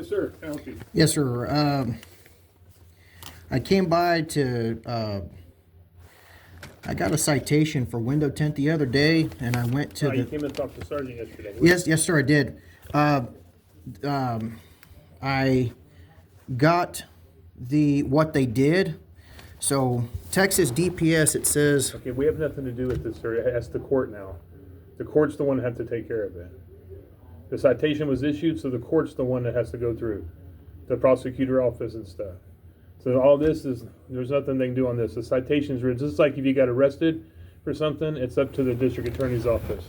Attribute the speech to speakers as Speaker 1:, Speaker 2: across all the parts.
Speaker 1: Yes, sir. Can I help you?
Speaker 2: Yes, sir. I came by to, I got a citation for window tint the other day, and I went to
Speaker 1: You
Speaker 2: the,
Speaker 1: came and talked to Sergeant yesterday.
Speaker 2: yes, sir, I did. I got what they did. So Texas DPS, it says,
Speaker 1: Okay, we have nothing to do with this, sir. That's the court now. The court's the one that has to take care of it. The citation was issued, so the court's the one that has to go through the prosecutor office and stuff. So all this is, there's nothing they can do on this. The citation's written, just like if you got arrested for something, it's up to the district attorney's office.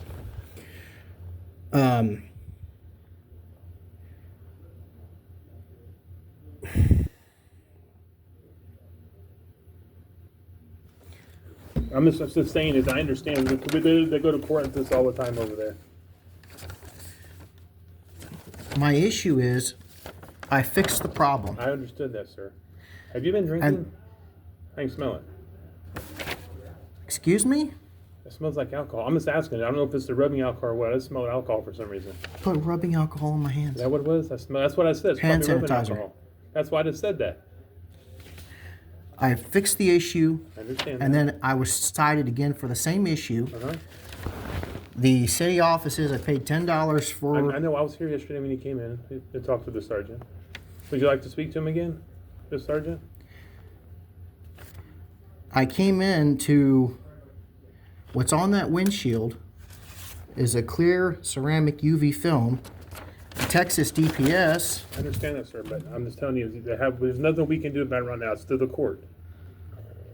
Speaker 1: I'm just saying is I understand. They go to court with this all the time over there.
Speaker 2: my issue is, I fixed the problem.
Speaker 1: I understood that, sir. Have you been drinking? I can smell it.
Speaker 2: Excuse me?
Speaker 1: It smells like alcohol. I'm just asking. I don't know if it's the rubbing alcohol or what. I smell alcohol for some reason.
Speaker 2: Put rubbing alcohol in my hands.
Speaker 1: Is that what it was? That's what I said. It's
Speaker 2: Hand
Speaker 1: probably rubbing
Speaker 2: sanitizer.
Speaker 1: alcohol. That's why I just said that.
Speaker 2: I fixed the issue,
Speaker 1: I understand
Speaker 2: and
Speaker 1: that.
Speaker 2: then I was cited again for the same issue.
Speaker 1: Uh-huh.
Speaker 2: The city offices, I paid $10 for.
Speaker 1: I know. I was here yesterday when you came in to talk to the sergeant. Would you like to speak to him again, the sergeant?
Speaker 2: I came in to, what's on that windshield is a clear ceramic UV film. Texas DPS,
Speaker 1: I understand that, sir, but I'm just telling you, there's nothing we can do about it right now. It's to the court.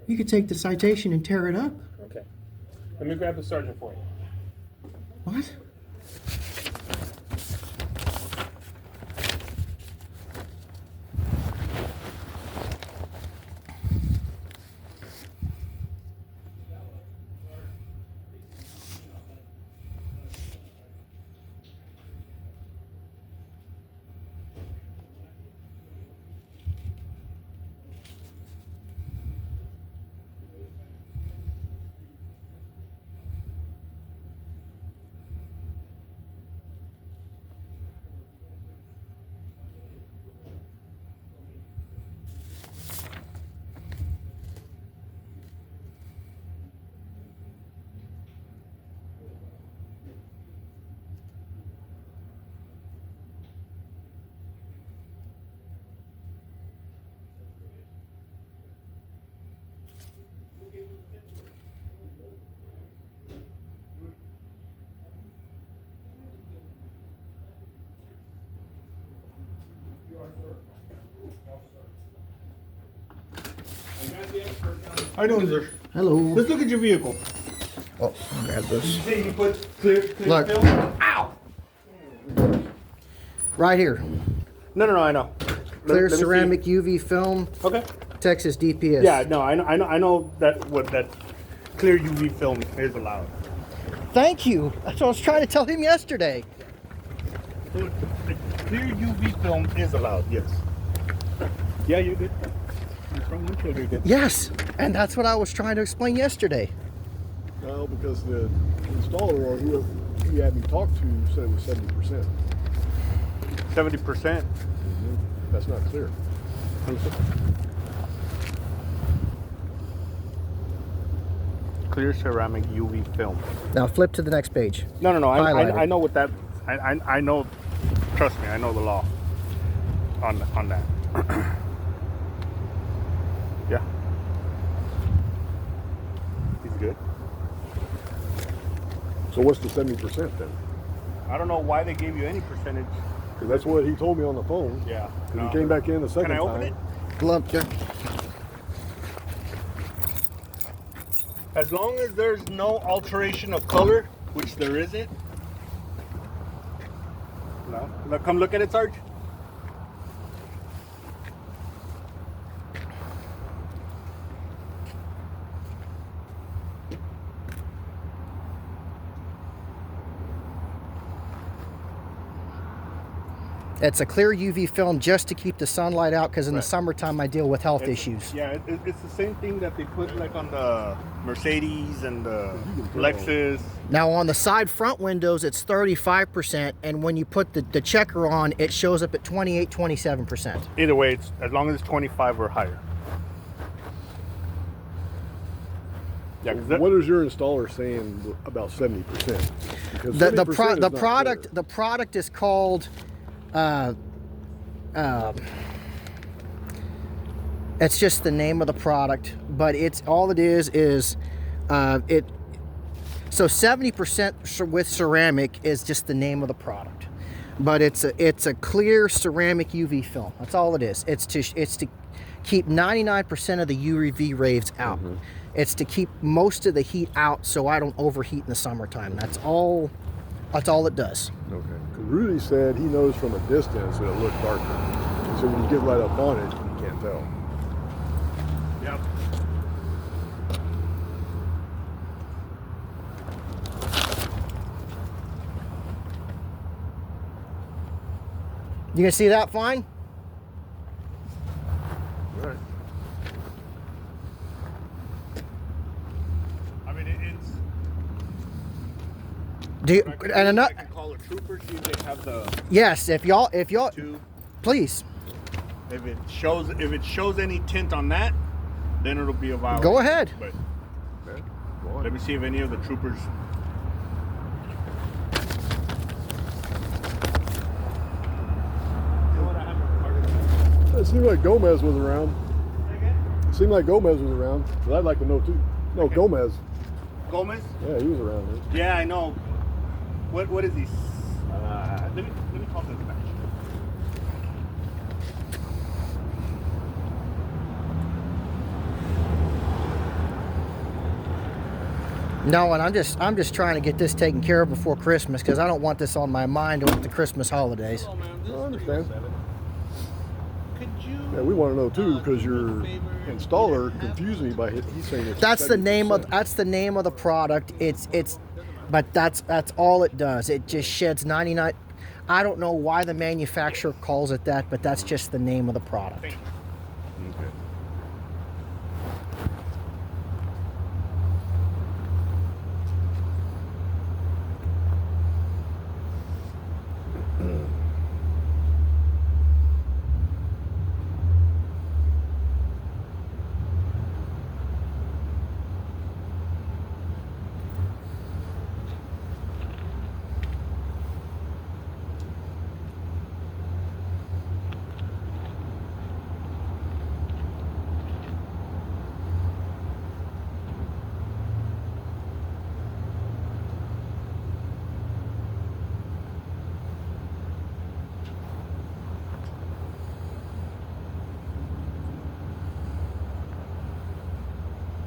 Speaker 2: you could take the citation and tear it up.
Speaker 1: Okay. Let me grab the sergeant for you.
Speaker 2: What?
Speaker 3: How you doing, sir?
Speaker 2: Hello.
Speaker 3: Let's look at your vehicle.
Speaker 2: Oh, grab this.
Speaker 3: You say you put clear
Speaker 2: Look.
Speaker 3: film? Ow!
Speaker 2: Right here.
Speaker 3: No, I know.
Speaker 2: Clear
Speaker 3: Let me see.
Speaker 2: ceramic UV film,
Speaker 3: Okay.
Speaker 2: Texas DPS.
Speaker 3: Yeah, no, I know that what that clear UV film is allowed.
Speaker 2: Thank you. That's what I was trying to tell him yesterday.
Speaker 3: So the clear UV film is allowed. Yes. Yeah, you did. The front windshield you did.
Speaker 2: Yes, and that's what I was trying to explain yesterday.
Speaker 4: No, because the installer or whoever he had me talk to said it was 70%.
Speaker 3: 70%.
Speaker 4: That's not clear.
Speaker 3: Clear ceramic UV film.
Speaker 2: Now flip to the next page.
Speaker 3: No.
Speaker 2: Highlighted.
Speaker 3: I know what that. I know. Trust me, I know the law on that. Yeah. He's good.
Speaker 4: So what's the 70% then?
Speaker 3: I don't know why they gave you any percentage.
Speaker 4: Because that's what he told me on the phone.
Speaker 3: Yeah.
Speaker 4: And he came back in the second
Speaker 3: Can I
Speaker 4: time.
Speaker 3: open it?
Speaker 2: Lump, yeah.
Speaker 3: As long as there's no alteration of color, which there isn't. No. Look, come look at it, Sarge.
Speaker 2: It's a clear UV film just to keep the sunlight out, because in the
Speaker 3: Right.
Speaker 2: summertime I deal with health
Speaker 3: It's-
Speaker 2: issues.
Speaker 3: Yeah, it's the same thing that they put like on the Mercedes and the
Speaker 4: You can tell.
Speaker 3: Lexus.
Speaker 2: Now on the side front windows it's 35%, and when you put the checker on it shows up at 28, 27%.
Speaker 3: Either way, it's as long as it's 25 or higher. Yeah, 'cause that-
Speaker 4: What is your installer saying about 70%? Because
Speaker 2: The
Speaker 4: 70% is not
Speaker 2: product
Speaker 4: clear.
Speaker 2: the product is called it's just the name of the product, but it's all it is it so 70% with ceramic is just the name of the product, but it's a clear ceramic UV film. That's all it is. It's to keep 99% of the UV rays out. It's to keep most of the heat out so I don't overheat in the summertime. That's all it does.
Speaker 4: Okay. 'Cause Rudy said he knows from a distance that it looked darker. So when you get right up on it, you can't tell.
Speaker 3: Yep.
Speaker 2: You can see that fine?
Speaker 4: Right.
Speaker 3: I mean, it's.
Speaker 2: Do you,
Speaker 3: I
Speaker 2: and another,
Speaker 3: can call a trooper, see if they have the
Speaker 2: yes, if y'all
Speaker 3: two.
Speaker 2: please
Speaker 3: If it shows any tint on that, then it'll be a violation.
Speaker 2: go ahead.
Speaker 3: But
Speaker 4: Okay. Go on.
Speaker 3: let me see if any of the troopers.
Speaker 4: It seemed like Gomez was around. It seemed like Gomez was around. But I'd like to know too. No,
Speaker 3: Okay.
Speaker 4: Gomez.
Speaker 3: Gomez?
Speaker 4: Yeah, he was around there.
Speaker 3: Yeah, I know. What is he? Let me call him back.
Speaker 2: No, and I'm just trying to get this taken care of before Christmas, because I don't want this on my mind over the Christmas holidays.
Speaker 3: Hello, ma'am. This
Speaker 4: I
Speaker 3: is
Speaker 4: understand.
Speaker 3: 307. Could you?
Speaker 4: Yeah, we want to know too because
Speaker 3: do me
Speaker 4: your
Speaker 3: a favor?
Speaker 4: installer
Speaker 3: Have-
Speaker 4: confused me by he's saying it's
Speaker 2: That's the name of
Speaker 4: 70%.
Speaker 2: the product. But that's all it does. It just sheds 99. I don't know why the manufacturer calls it that, but that's just the name of the product.
Speaker 3: Thank you.
Speaker 4: Okay.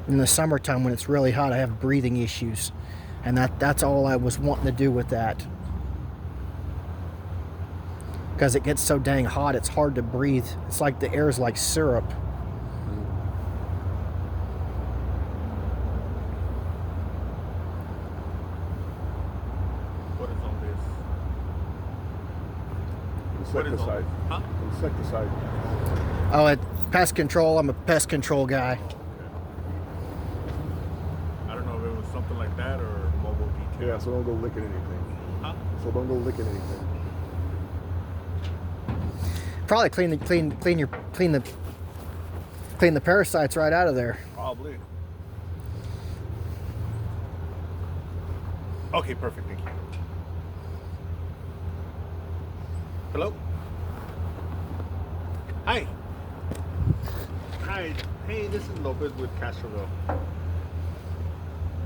Speaker 2: In the summertime when it's really hot, I have breathing issues, and that's all I was wanting to do with that. Because it gets so dang hot, it's hard to breathe. It's like the air is like syrup.
Speaker 3: What is all this? What is all
Speaker 4: Insecticide.
Speaker 3: this? Huh?
Speaker 4: Insecticide.
Speaker 2: Oh, pest control. I'm a pest control guy.
Speaker 3: I don't know if it was something like that or mobile detail.
Speaker 4: Yeah, so don't go licking anything.
Speaker 3: Huh?
Speaker 4: So don't go licking anything.
Speaker 2: Probably clean the parasites right out of there.
Speaker 3: Probably. Okay, perfect. Thank you. Hello? Hi. Hi. Hey, this is Lopez with Castroville.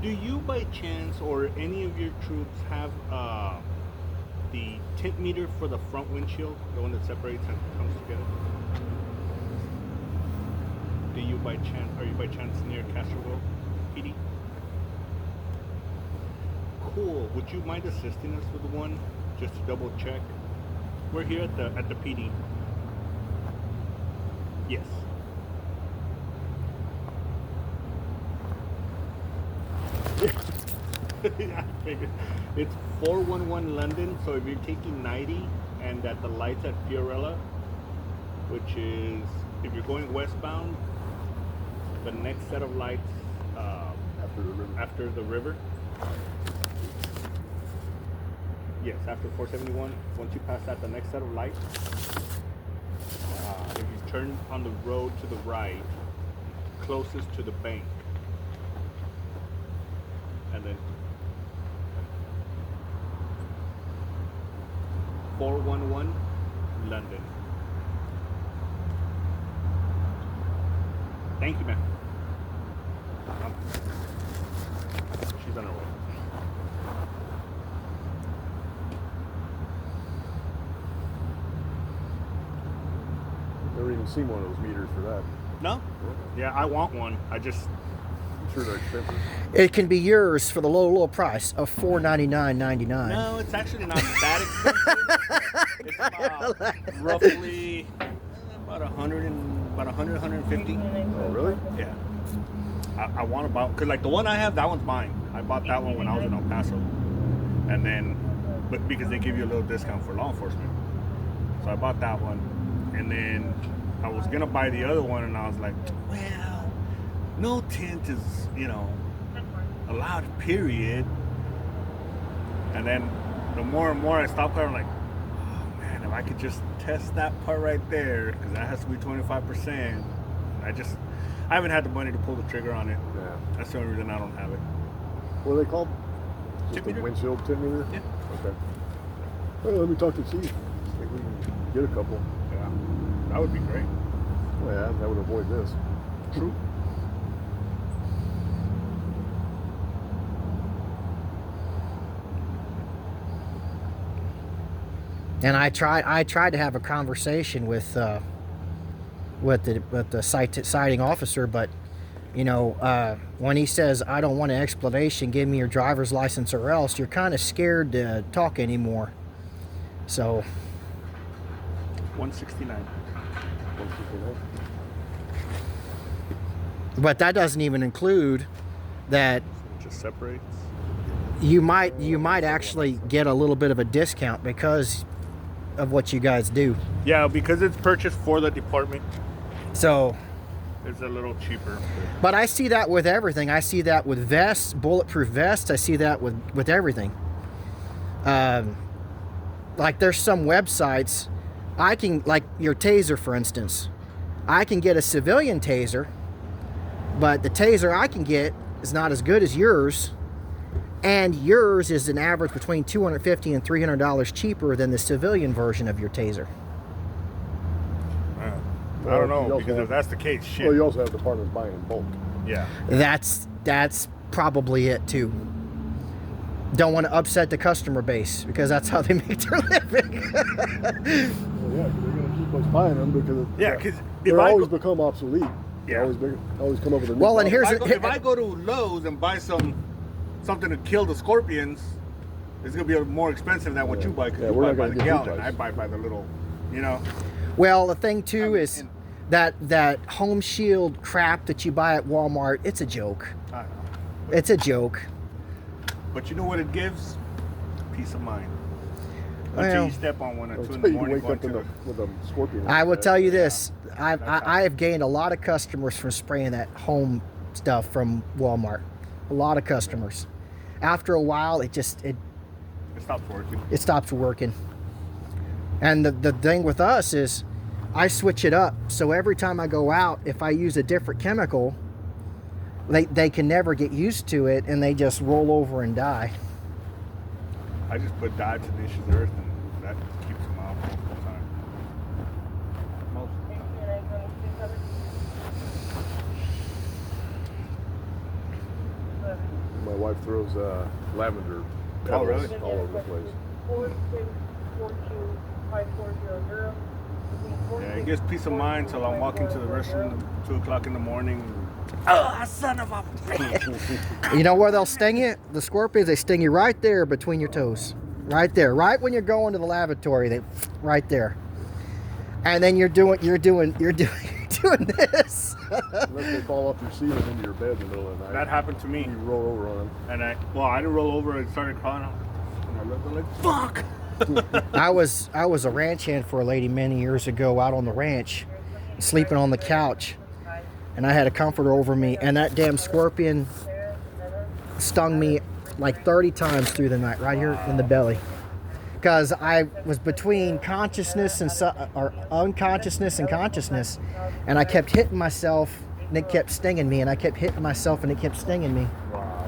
Speaker 3: Do you by chance or any of your troops have the tint meter for the front windshield? The one that separates and comes together? Are you by chance near Castroville, PD? Cool. Would you mind assisting us with one, just to double check? We're here at the PD. Yes. I figured. It's 411 London. So if you're taking 90 and that the lights at Fiorella, which is if you're going westbound, the next set of lights after the river. Yes, after 471. Once you pass that, the next set of lights. If you turn on the road to the right, closest to the bank, and then 411 London. Thank you, man. She's on her way.
Speaker 4: Never even seen one of those meters for that.
Speaker 3: No? Yeah, I want one.
Speaker 4: I'm sure they're expensive.
Speaker 2: It can be yours for the low price of $499.99.
Speaker 3: No, it's actually not that expensive. It's about roughly about 150.
Speaker 4: Oh, really?
Speaker 3: Yeah. I want about, because like the one I have, that one's mine. I bought that one when I was in El Paso. And then, but because they give you a little discount for law enforcement. So I bought that one. And then I was going to buy the other one, and I was like, well, no tint is, allowed, period. And then the more and more I stopped there, I'm like, oh man, if I could just test that part right there, because that has to be 25%. I haven't had the money to pull the trigger on it.
Speaker 4: Yeah.
Speaker 3: That's the only reason I don't have it.
Speaker 4: What are they called? Just
Speaker 3: Tint
Speaker 4: a
Speaker 3: meter?
Speaker 4: windshield tint meter?
Speaker 3: Yeah.
Speaker 4: Okay. Well, let me talk to Chief. I think we can get a couple.
Speaker 3: Yeah. That would be great.
Speaker 4: Oh, yeah, that would avoid this.
Speaker 3: True.
Speaker 2: And I tried to have a conversation with the citing officer, but when he says, I don't want an explanation, give me your driver's license or else, you're kind of scared to talk anymore. So
Speaker 3: 169.
Speaker 4: 169.
Speaker 2: but that doesn't even include that
Speaker 3: It just separates.
Speaker 2: you might actually get a little bit of a discount because of what you guys do.
Speaker 3: Yeah, because it's purchased for the department,
Speaker 2: So,
Speaker 3: it's a little cheaper.
Speaker 2: but I see that with everything. I see that with vests, bulletproof vests. I see that with everything. Like there's some websites, I can, like your taser for instance, I can get a civilian taser, but the taser I can get is not as good as yours, and yours is an average between $250 and $300 cheaper than the civilian version of your taser.
Speaker 3: I don't
Speaker 4: You
Speaker 3: know,
Speaker 4: also
Speaker 3: because
Speaker 4: have-
Speaker 3: if that's the case, shit.
Speaker 4: Well, you also have departments buying in bulk.
Speaker 3: Yeah.
Speaker 2: That's probably it too. Don't want to upset the customer base because that's how they make their living.
Speaker 4: Well, yeah, because they're going to keep us buying them because
Speaker 3: Yeah, because if
Speaker 4: they're
Speaker 3: I
Speaker 4: always
Speaker 3: go,
Speaker 4: become obsolete. They
Speaker 3: Yeah.
Speaker 4: always come up with a new
Speaker 2: Well, and
Speaker 4: product.
Speaker 2: here's
Speaker 3: if I go to Lowe's and buy something to kill the scorpions, it's gonna be more expensive than what
Speaker 4: Yeah.
Speaker 3: you buy because
Speaker 4: Yeah,
Speaker 3: you
Speaker 4: we're
Speaker 3: buy
Speaker 4: not
Speaker 3: by
Speaker 4: gonna
Speaker 3: the
Speaker 4: get
Speaker 3: gallon.
Speaker 4: retails.
Speaker 3: I buy by the little,
Speaker 2: Well, the thing too is
Speaker 3: and-
Speaker 2: that home shield crap that you buy at Walmart, it's a joke.
Speaker 3: I don't know.
Speaker 2: It's a joke.
Speaker 3: But you know what it gives? Peace of mind. Until
Speaker 2: Well,
Speaker 3: you step on one at 2
Speaker 4: Until
Speaker 3: in the
Speaker 4: you
Speaker 3: morning
Speaker 4: wake
Speaker 3: going
Speaker 4: up
Speaker 3: to
Speaker 4: in
Speaker 3: the.
Speaker 4: with a scorpion.
Speaker 2: I will tell you this. I
Speaker 3: how-
Speaker 2: have gained a lot of customers from spraying that home stuff from Walmart. A lot of customers. After a while, it
Speaker 3: It stops working.
Speaker 2: stops working. And the thing with us is I switch it up. So every time I go out, if I use a different chemical, they can never get used to it and they just roll over and die.
Speaker 3: I just put dye to the issues earth and that keeps them out most of the time. Most of the time.
Speaker 4: My wife throws lavender
Speaker 3: Oh,
Speaker 4: petals
Speaker 3: really?
Speaker 4: all over the place.
Speaker 5: 46425400.
Speaker 3: Yeah, it gives peace of mind till I'm walking to the restroom at 2 o'clock in the morning. Oh, son of a bitch!
Speaker 2: You know where they'll sting you? The scorpions, they sting you right there between your toes. Right there. Right when you're going to the lavatory, they right there. And then you're doing this.
Speaker 4: Unless they fall off your seat and into your bed in the middle of the night.
Speaker 3: That happened to me.
Speaker 4: You roll over on them.
Speaker 3: And I didn't roll over and started crying. And I looked like, fuck!
Speaker 2: I was a ranch hand for a lady many years ago out on the ranch, sleeping on the couch, and I had a comforter over me, and that damn scorpion stung me like 30 times through the night, right here in the belly. Because I was between consciousness and or unconsciousness and consciousness, and I kept hitting myself, and it kept stinging me, and I kept hitting myself, and it kept stinging me.
Speaker 3: Wow.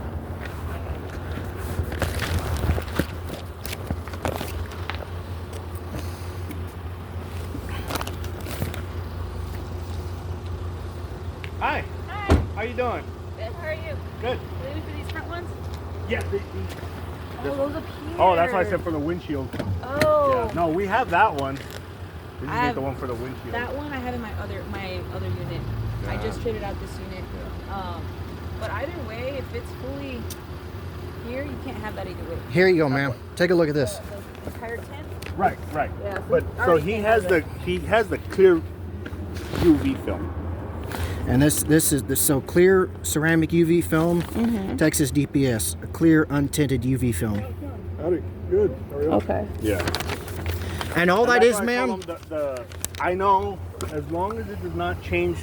Speaker 3: Hi.
Speaker 5: Hi.
Speaker 3: How you doing?
Speaker 5: Good. How are you?
Speaker 3: Good.
Speaker 5: Waiting for these front ones?
Speaker 3: Yeah.
Speaker 5: Oh, those up here.
Speaker 3: Oh, that's why I said for the windshield.
Speaker 5: Oh.
Speaker 3: Yeah. No, we have that one. We just
Speaker 5: I
Speaker 3: need
Speaker 5: have
Speaker 3: the one for the windshield.
Speaker 5: That one I have in my other unit. I
Speaker 3: Yeah.
Speaker 5: just traded out this unit. But either way, if it's fully here, you can't have that either way.
Speaker 2: Here you go, ma'am. Take a look at this.
Speaker 5: The entire tent.
Speaker 3: Right, right.
Speaker 5: Yeah, so
Speaker 3: But
Speaker 5: I
Speaker 3: so
Speaker 5: already
Speaker 3: he
Speaker 5: can't
Speaker 3: has
Speaker 5: have
Speaker 3: the clear UV film.
Speaker 2: And this is the so clear ceramic UV film, Texas DPS, a clear untinted UV film.
Speaker 4: Howdy. Good. How are you?
Speaker 5: Okay.
Speaker 3: Yeah.
Speaker 2: And all that
Speaker 3: that's
Speaker 2: is,
Speaker 3: why I
Speaker 2: ma'am.
Speaker 3: told him I know as long as it does not change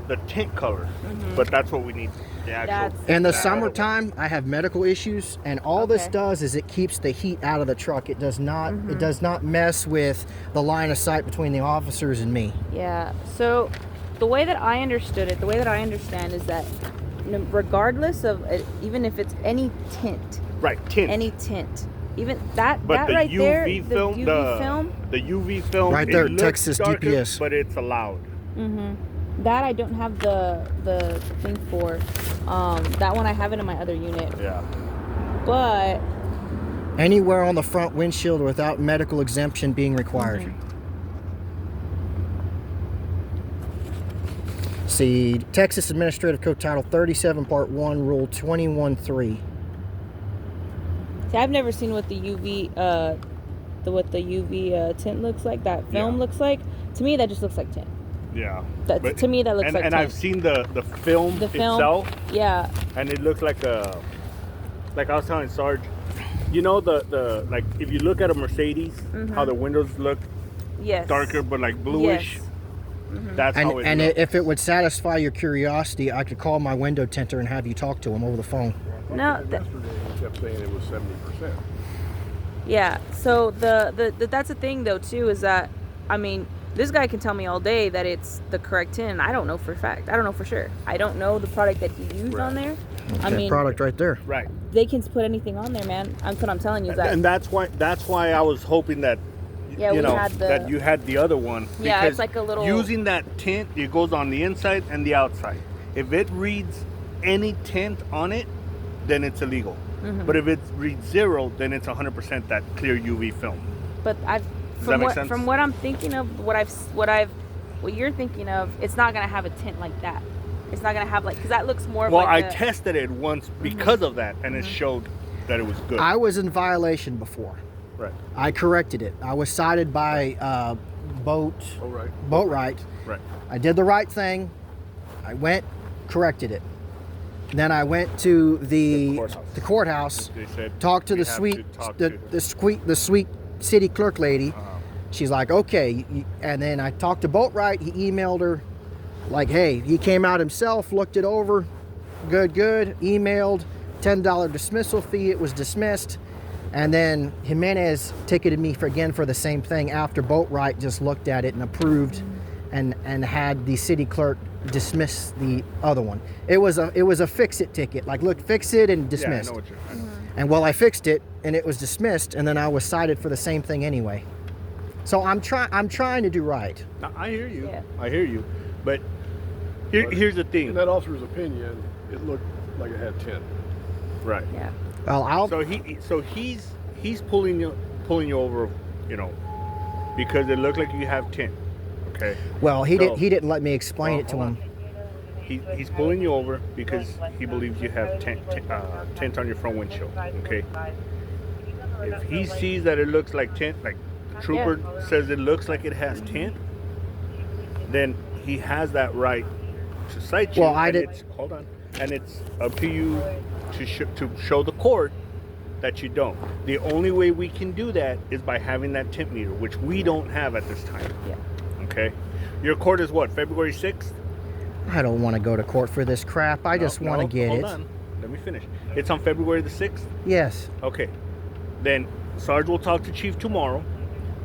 Speaker 3: the tint color, but that's what we need. The actual.
Speaker 2: In the
Speaker 3: that-
Speaker 2: summertime, I have medical issues, and all this
Speaker 5: Okay.
Speaker 2: does is it keeps the heat out of the truck. It does not. It does not mess with the line of sight between the officers and me.
Speaker 5: Yeah. So the way that I understood it, the way that I understand is that regardless of even if it's any tint,
Speaker 3: Right, tint.
Speaker 5: any tint, even that
Speaker 3: but the
Speaker 5: right
Speaker 3: UV
Speaker 5: there,
Speaker 3: film,
Speaker 5: the UV film.
Speaker 3: the UV film,
Speaker 2: Right
Speaker 3: it
Speaker 2: there,
Speaker 3: looks
Speaker 2: Texas
Speaker 3: darker,
Speaker 2: DPS.
Speaker 3: but it's allowed.
Speaker 5: That I don't have the thing for. That one I have it in my other unit.
Speaker 3: Yeah.
Speaker 5: But
Speaker 2: Anywhere on the front windshield without medical exemption being required. See, Texas Administrative Code Title 37, Part 1, Rule 21.3.
Speaker 5: see, I've never seen what the UV tint looks like. That film
Speaker 3: Yeah.
Speaker 5: looks like. To me, that just looks like tint.
Speaker 3: Yeah.
Speaker 5: To me, that looks like
Speaker 3: and
Speaker 5: tint.
Speaker 3: I've seen the film
Speaker 5: The film.
Speaker 3: itself,
Speaker 5: Yeah.
Speaker 3: and it looks like like I was telling Sarge, you know the like if you look at a Mercedes, how the windows look
Speaker 5: Yes.
Speaker 3: darker but like bluish.
Speaker 5: Yes.
Speaker 3: That's how it
Speaker 2: And
Speaker 3: looks.
Speaker 2: if it would satisfy your curiosity, I could call my window tinter and have you talk to him over the phone.
Speaker 5: No.
Speaker 4: Yesterday, he kept saying it was 70%.
Speaker 5: Yeah. So that's the thing though too is that I mean this guy can tell me all day that it's the correct tint. I don't know for a fact. I don't know for sure. I don't know the product that he used on there. I
Speaker 2: That
Speaker 5: mean,
Speaker 2: product right there.
Speaker 3: Right.
Speaker 5: they can put anything on there, man. That's what I'm telling you. Is that
Speaker 3: And that's why I was hoping that
Speaker 5: Yeah,
Speaker 3: you
Speaker 5: we
Speaker 3: know
Speaker 5: had the-
Speaker 3: that you had the other one.
Speaker 5: Yeah,
Speaker 3: because
Speaker 5: it's like a little-
Speaker 3: using that tint. It goes on the inside and the outside. If it reads any tint on it, then it's illegal.
Speaker 5: Mm-hmm.
Speaker 3: But if it reads 0, then it's 100% that clear UV film.
Speaker 5: But
Speaker 3: Does that make sense?
Speaker 5: from what I'm thinking of, what you're thinking of, it's not gonna have a tint like that. It's not gonna have because that looks more.
Speaker 3: Well,
Speaker 5: of
Speaker 3: I
Speaker 5: like
Speaker 3: tested it once because of that, and it showed that it was good.
Speaker 2: I was in violation before.
Speaker 3: right.
Speaker 2: I corrected it. I was cited by
Speaker 4: Oh, right.
Speaker 2: Boatwright.
Speaker 3: Right.
Speaker 2: I did the right thing. I went, corrected it. Then I went to the courthouse.
Speaker 3: They said
Speaker 2: Talked to
Speaker 3: we
Speaker 2: the
Speaker 3: have
Speaker 2: sweet,
Speaker 3: to talk
Speaker 2: the,
Speaker 3: to-
Speaker 2: the sweet city clerk lady.
Speaker 3: Uh-huh.
Speaker 2: She's like, okay. And then I talked to Boatwright. He emailed her, like, hey, he came out himself, looked it over, good. Emailed, $10 dismissal fee. It was dismissed. And then Jimenez ticketed me for the same thing after Boatwright just looked at it and approved, and had the city clerk dismiss the other one. It was a fix it ticket. Like, look, fix it and dismissed.
Speaker 3: Yeah, I know.
Speaker 2: And well, I fixed it and it was dismissed, and then I was cited for the same thing anyway. So I'm trying to do right.
Speaker 3: No, I hear you.
Speaker 5: Yeah.
Speaker 3: I hear you. But here's the
Speaker 4: In
Speaker 3: thing.
Speaker 4: that officer's opinion, it looked like it had 10.
Speaker 3: Right.
Speaker 5: Yeah.
Speaker 2: Well,
Speaker 3: So he's pulling you over, you know, because it looked like you have tint. Okay.
Speaker 2: he
Speaker 3: So-
Speaker 2: didn't let me explain it to
Speaker 3: hold
Speaker 2: him.
Speaker 3: on. He's pulling you over because he believes you have tint on your front windshield. Okay. If he sees that it looks like tint, like the trooper says it looks like it has tint, then he has that right to cite you.
Speaker 2: Well, I
Speaker 3: and
Speaker 2: did-
Speaker 3: Hold on. And it's up to you to show the court that you don't. The only way we can do that is by having that tint meter, which we don't have at this time.
Speaker 5: Yeah.
Speaker 3: Okay. Your court is what, February 6th?
Speaker 2: I don't want to go to court for this crap. I just want to get
Speaker 3: hold
Speaker 2: it.
Speaker 3: On. Let me finish. It's on February the 6th?
Speaker 2: Yes.
Speaker 3: Okay. Then Sarge will talk to Chief tomorrow.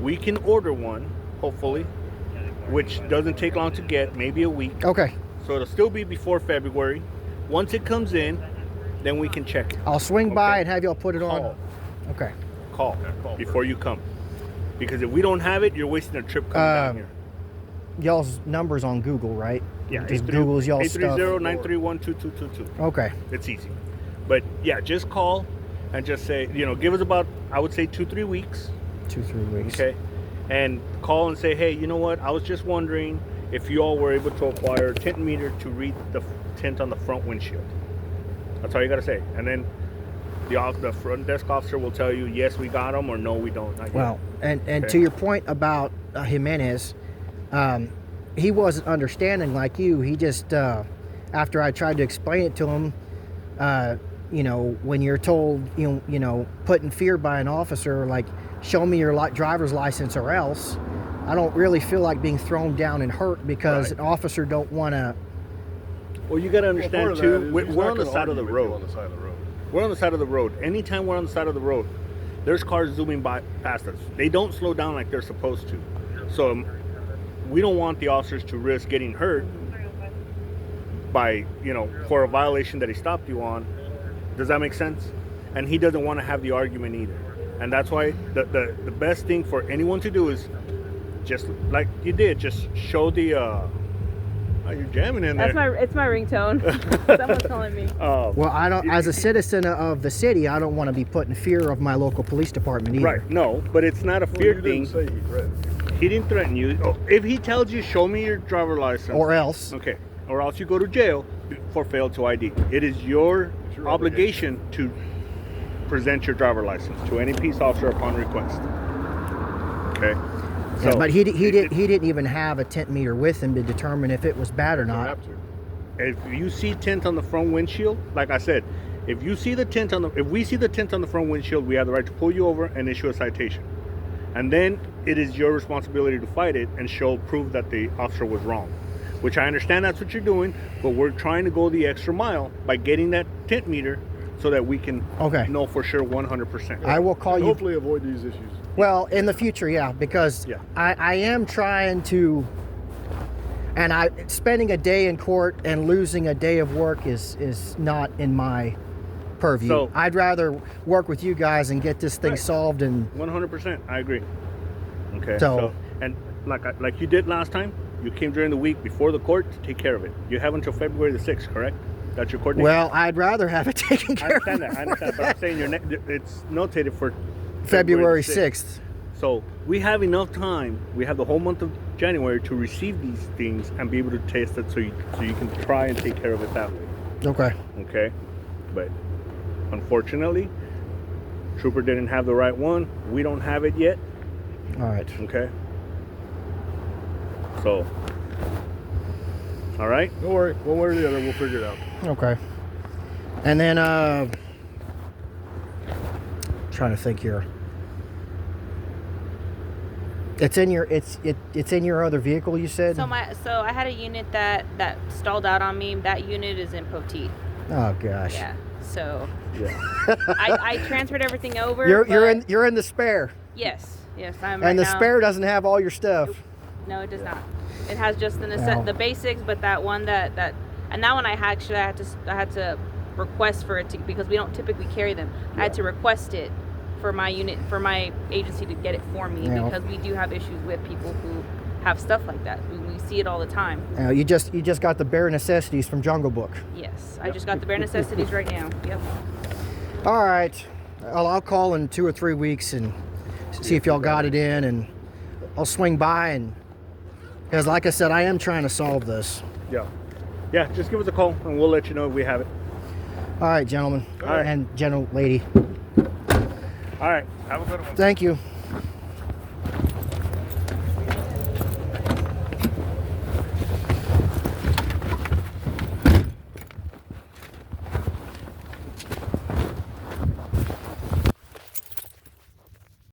Speaker 3: We can order one, hopefully, which doesn't take long to get, maybe a week.
Speaker 2: Okay.
Speaker 3: So it'll still be before February. Once it comes in, then we can check it.
Speaker 2: I'll swing by
Speaker 3: Okay.
Speaker 2: and have y'all put it on.
Speaker 3: Call.
Speaker 2: Okay.
Speaker 3: Call before you come. Because if we don't have it, you're wasting a trip coming down here.
Speaker 2: Y'all's numbers on Google, right?
Speaker 3: Yeah,
Speaker 2: Just Google's y'all's stuff.
Speaker 3: 830-931-2222.
Speaker 2: Okay.
Speaker 3: It's easy. But yeah, just call and just say, give us about, I would say 2-3 weeks.
Speaker 2: 2-3 weeks.
Speaker 3: Okay. And call and say, hey, you know what? I was just wondering if you all were able to acquire a tint meter to read the tint on the front windshield. That's all you got to say. And then the front desk officer will tell you, yes, we got them, or no, we don't. Not yet.
Speaker 2: Well, and
Speaker 3: Okay.
Speaker 2: to your point about Jimenez, he wasn't understanding like you. He just, after I tried to explain it to him, when you're told, put in fear by an officer, like, show me your driver's license or else, I don't really feel like being thrown down and hurt because
Speaker 3: Right.
Speaker 2: an officer don't want to.
Speaker 3: Well, you got to
Speaker 4: Well, part
Speaker 3: understand,
Speaker 4: of that
Speaker 3: too,
Speaker 4: is
Speaker 3: we're
Speaker 4: he's
Speaker 3: on
Speaker 4: not
Speaker 3: the
Speaker 4: gonna
Speaker 3: side of the
Speaker 4: argue with you
Speaker 3: road.
Speaker 4: On the side of the road.
Speaker 3: We're on the side of the road. Anytime we're on the side of the road, there's cars zooming by past us. They don't slow down like they're supposed to. So we don't want the officers to risk getting hurt by, for a violation that he stopped you on. Does that make sense? And he doesn't want to have the argument either. And that's why the best thing for anyone to do is just like you did, just show the you're jamming in there.
Speaker 5: It's my ringtone. Someone's calling me.
Speaker 2: Well, I don't. As a citizen of the city, I don't want to be put in fear of my local police department either.
Speaker 3: Right, no, but it's not a
Speaker 4: Well,
Speaker 3: fear
Speaker 4: you
Speaker 3: thing.
Speaker 4: didn't say he threatened you.
Speaker 3: He didn't threaten you. Oh, if he tells you, show me your driver license.
Speaker 2: Or else.
Speaker 3: Okay. Or else you go to jail for fail to ID. It is your
Speaker 4: It's your
Speaker 3: obligation to present your driver license to any peace officer upon request. Okay.
Speaker 2: Yeah, but he didn't even have a tint meter with him to determine if it was bad or
Speaker 4: You don't
Speaker 2: not.
Speaker 4: have to.
Speaker 3: If you see tint on the front windshield, like I said, if we see the tint on the front windshield, we have the right to pull you over and issue a citation. And then it is your responsibility to fight it and prove that the officer was wrong. Which I understand that's what you're doing, but we're trying to go the extra mile by getting that tint meter so that we can know for sure 100%.
Speaker 2: I will call
Speaker 4: And
Speaker 2: you.
Speaker 4: hopefully avoid these issues.
Speaker 2: Well, in the future, yeah, because
Speaker 3: Yeah.
Speaker 2: I am trying to, and spending a day in court and losing a day of work is not in my purview.
Speaker 3: So-
Speaker 2: I'd rather work with you guys and get this thing
Speaker 3: Right.
Speaker 2: solved. And
Speaker 3: 100%, I agree. Okay.
Speaker 2: So-
Speaker 3: and like you did last time, you came during the week before the court to take care of it. You have until February the 6th, correct? That's your court date?
Speaker 2: well, I'd rather have it taken
Speaker 3: I
Speaker 2: care of.
Speaker 3: understand that. I understand, but I'm saying it's notated for
Speaker 2: February
Speaker 3: the
Speaker 2: 6th.
Speaker 3: So we have enough time. We have the whole month of January to receive these things and be able to test it, so you can try and take care of it that way.
Speaker 2: Okay.
Speaker 3: Okay, but unfortunately, Trooper didn't have the right one. We don't have it yet.
Speaker 2: All right.
Speaker 3: Okay. So, all right.
Speaker 4: Don't worry. One way or the other, we'll figure it out.
Speaker 2: Okay. And then trying to think here. It's in your other vehicle, you said?
Speaker 5: So I had a unit that stalled out on me. That unit is in Poteet.
Speaker 2: Oh gosh.
Speaker 5: Yeah. So
Speaker 3: Yeah.
Speaker 5: I transferred everything over.
Speaker 2: You're in the spare.
Speaker 5: Yes. I'm.
Speaker 2: And
Speaker 5: right
Speaker 2: the
Speaker 5: now.
Speaker 2: spare doesn't have all your stuff.
Speaker 5: No, it does not. It has just
Speaker 2: Wow.
Speaker 5: the basics, but that one that and that one I had to request for it because we don't typically carry them. I had to request it for my unit, for my agency to get it for me
Speaker 2: Yeah.
Speaker 5: because we do have issues with people who have stuff like that. We see it all the time.
Speaker 2: You just got the bare necessities from Jungle Book.
Speaker 5: Yes, I just got the bare necessities right now. Yep.
Speaker 2: All right. I'll call in 2 or 3 weeks and see if y'all got it in, and I'll swing by, and because like I said, I am trying to solve this.
Speaker 3: Yeah. Yeah. Just give us a call and we'll let you know if we have it.
Speaker 2: All right, gentlemen.
Speaker 3: All right.
Speaker 2: And gentle lady.
Speaker 3: All right. Have a good one.
Speaker 2: Thank you.